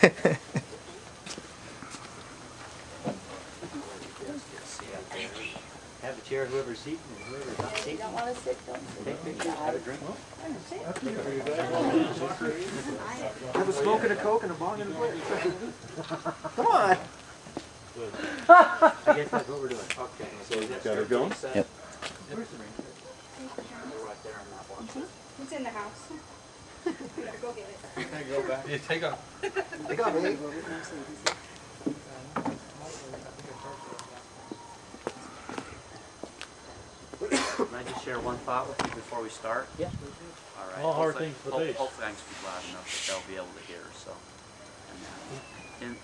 Have a chair, whoever's seating and whoever's not seating. You don't want to sit, don't sit. Take pictures, have a drink. Have a smoke and a Coke and a bong and a plate. Come on! I guess that's what we're doing. Okay. So Got her going? It's Yep. in the house. Better go get it. Go back. Yeah, take off. Take off, baby. Can I just share one thought with you before we start? Yeah. All right. All hard things for these. Hopefully I can speak loud enough that they'll be able to hear. So,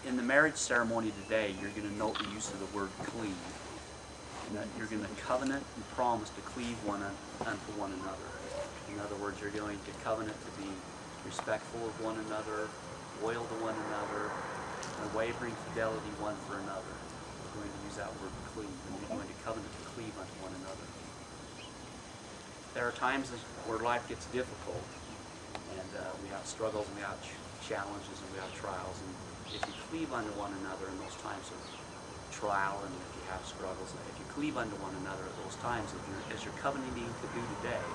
in the marriage ceremony today, you're going to note the use of the word cleave. You're going to covenant and promise to cleave unto one another. In other words, you're going to covenant to be respectful of one another, loyal to one another, unwavering fidelity one for another. We're going to use that word cleave, and you're going to covenant to cleave unto one another. There are times where life gets difficult, and we have struggles, and we have challenges, and we have trials. And if you cleave unto one another in those times of trial, and if you have struggles, and if you cleave unto one another at those times, as you're covenanting to do today,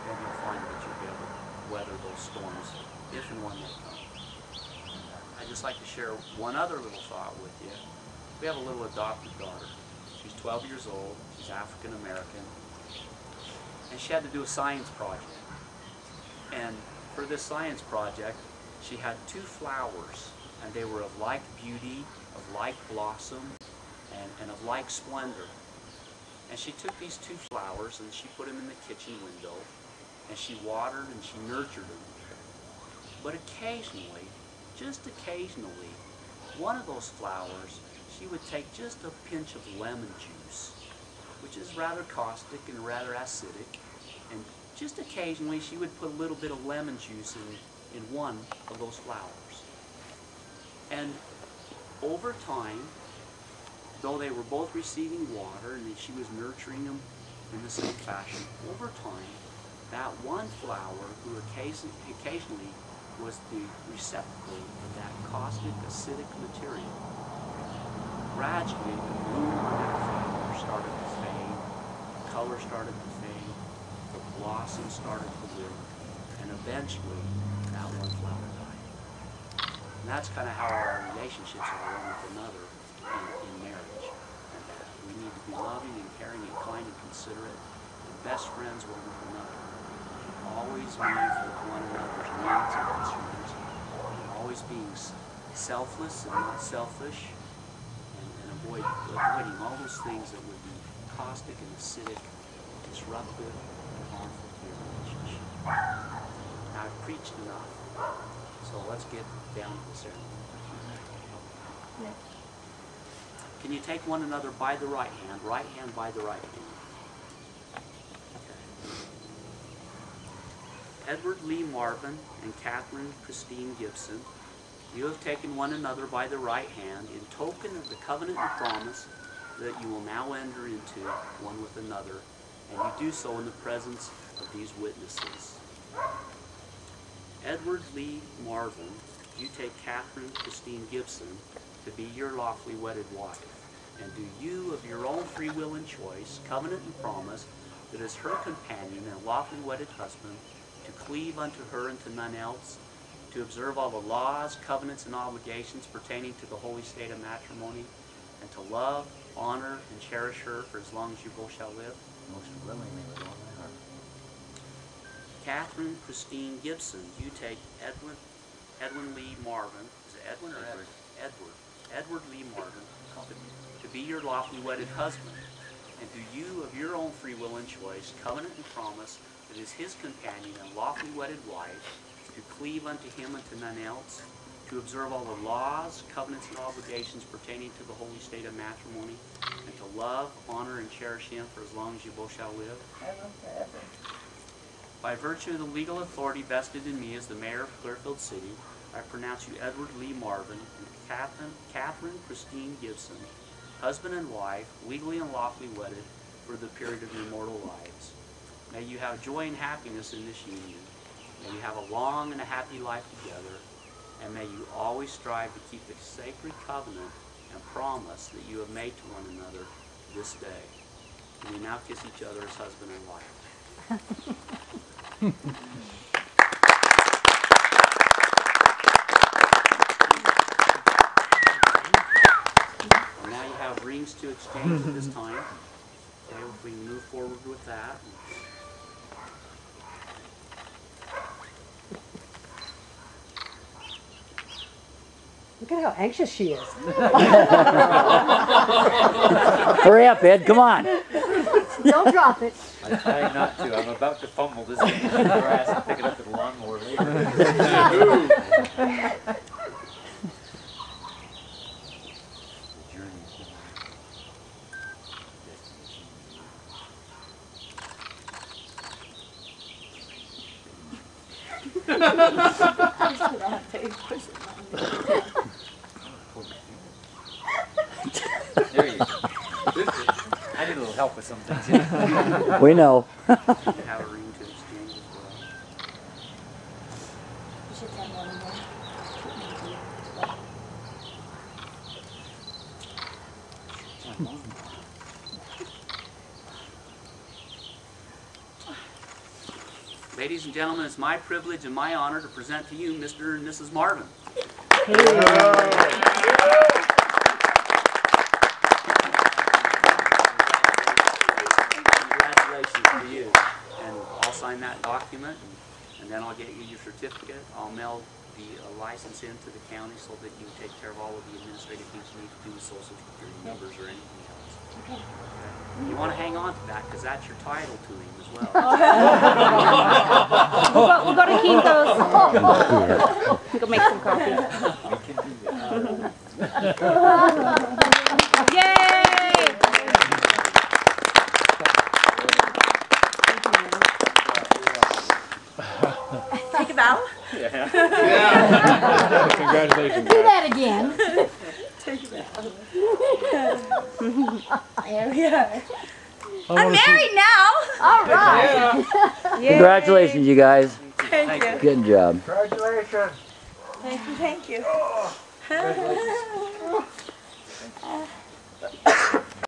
then you'll find that you'll be able to weather those storms if and when they come. I'd just like to share one other little thought with you. We have a little adopted daughter. She's 12 years old. She's African American. And she had to do a science project. And for this science project, she had 2 flowers, and they were of like beauty, of like blossom, and of like splendor. And she took these 2 flowers and she put them in the kitchen window, and she watered and she nurtured them. But occasionally, just occasionally, one of those flowers, she would take just a pinch of lemon juice, which is rather caustic and rather acidic, and just occasionally she would put a little bit of lemon juice in one of those flowers. And over time, though they were both receiving water and she was nurturing them in the same fashion, over time, that one flower, who occasionally was the receptacle of that caustic, acidic material, gradually the bloom on that flower started to fade, the color started to fade, the blossom started to wither, and eventually that one flower died. And that's kind of how our relationships are one with another in marriage. And we need to be loving and caring and kind and considerate and best friends one with another. Always mindful of one another's needs and concerns, always being selfless and not selfish, and avoiding all those things that would be caustic and acidic, disruptive, and harmful to your relationship. Now, I've preached enough, so let's get down to the ceremony. Yeah. Can you take one another by the right hand by the right hand? Edward Lee Marvin and Catherine Christine Gibson, you have taken one another by the right hand in token of the covenant and promise that you will now enter into one with another, and you do so in the presence of these witnesses. Edward Lee Marvin, you take Catherine Christine Gibson to be your lawfully wedded wife, and do you of your own free will and choice, covenant and promise, that as her companion and lawfully wedded husband, to cleave unto her and to none else, to observe all the laws, covenants, and obligations pertaining to the holy state of matrimony, and to love, honor, and cherish her for as long as you both shall live? Most willingly with all my heart. Catherine Christine Gibson, you take Edwin Lee Marvin, is it Edwin or Edward? Edward Lee Marvin, to be your lawfully wedded husband, and do you of your own free will and choice, covenant and promise, that is his companion and lawfully wedded wife, to cleave unto him and to none else, to observe all the laws, covenants, and obligations pertaining to the holy state of matrimony, and to love, honor, and cherish him for as long as you both shall live? Ever, forever. By virtue of the legal authority vested in me as the mayor of Clearfield City, I pronounce you Edward Lee Marvin and Catherine Christine Gibson, husband and wife, legally and lawfully wedded for the period of your mortal lives. May you have joy and happiness in this union. May you have a long and a happy life together. and may you always strive to keep the sacred covenant and promise that you have made to one another this day. And we now kiss each other as husband and wife. Well, now you have rings to exchange at this time. Okay, if we can move forward with that. Look at how anxious she is. Hurry up, Ed. Come on. Don't drop it. I'm trying not to. I'm about to fumble this in the grass and pick it up with a lawnmower later. There you go. I need a little help with some things here. We know. You have a ring to exchange as well. You should send one in there. Ladies and gentlemen, it's my privilege and my honor to present to you Mr. and Mrs. Marvin. Congratulations to you. And I'll sign that document, and then I'll get you your certificate. I'll mail the license in to the county so that you take care of all of the administrative things you need to do with social security numbers or anything else. Okay. You want to hang on to that because that's your title to him as well. We'll go to Kinko's. Go make some coffee. We can do that. Yay! Take a bow. Yeah. Congratulations. Do that again. Take a bow. There we are. I'm married now. All right. Yay. Congratulations, you guys. Thank you. Good job. Congratulations. Thank you. Thank you.